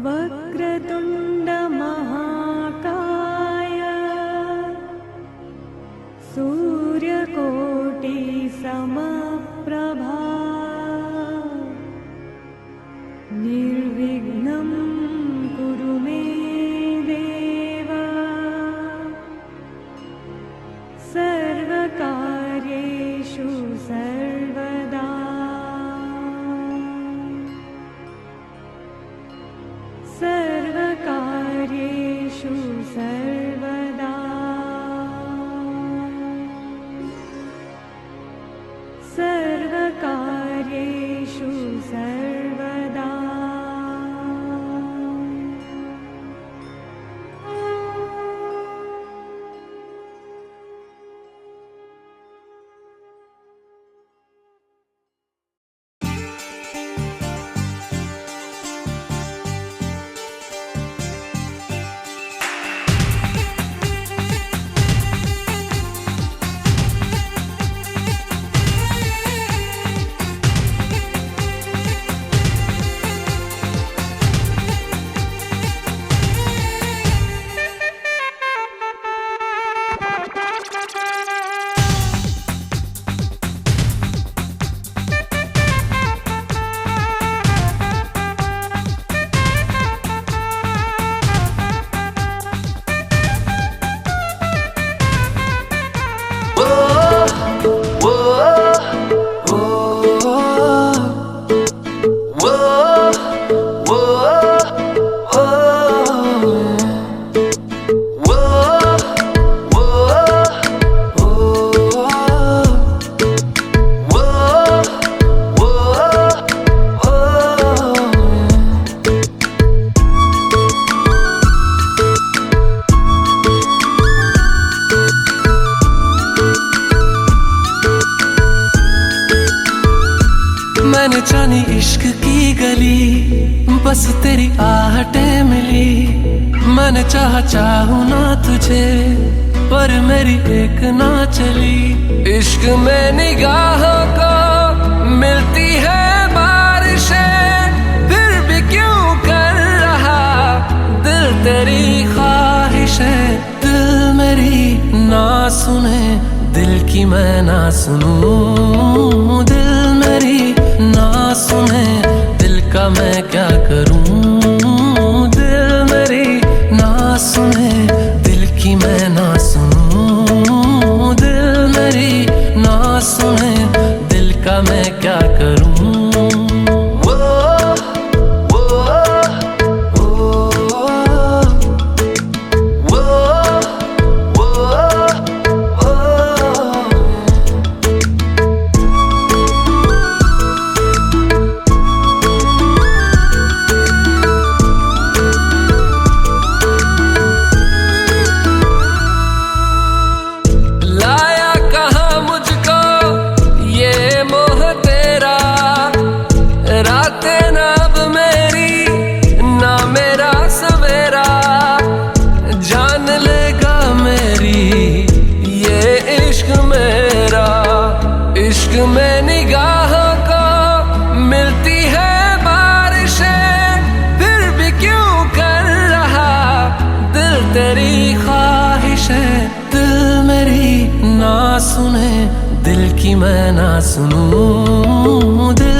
वक्रतुण्ड महाकाय सूर्यकोटि समप्रभा निर्विघ्नं कुरु मे देव सर्वकार्येषु सर्वदा सर्वकार्येषु सर्वदा सर्वकार्येषु सर्वदा। मैंने जानी इश्क की गली, बस तेरी आहटें मिली। मैंने चाहूं ना तुझे, पर मेरी एक ना चली। इश्क में निगाहों को मिलती है बारिशें, फिर भी क्यों कर रहा दिल तेरी ख्वाहिशें। दिल मेरी ना सुने, दिल की मैं ना सुनूं। दिल मेरी ना सुने, दिल का मैं क्या करूं। दिल मेरी ना सुने, दिल की मैं ना सुनूं। दिल मेरी ना सुने, दिल का मैं क्या करूं। इश्क में निगाहों को मिलती है बारिशें, फिर भी क्यों कर रहा दिल तेरी ख्वाहिशें। दिल मेरी ना सुने, दिल की मैं ना सुनूं। दिल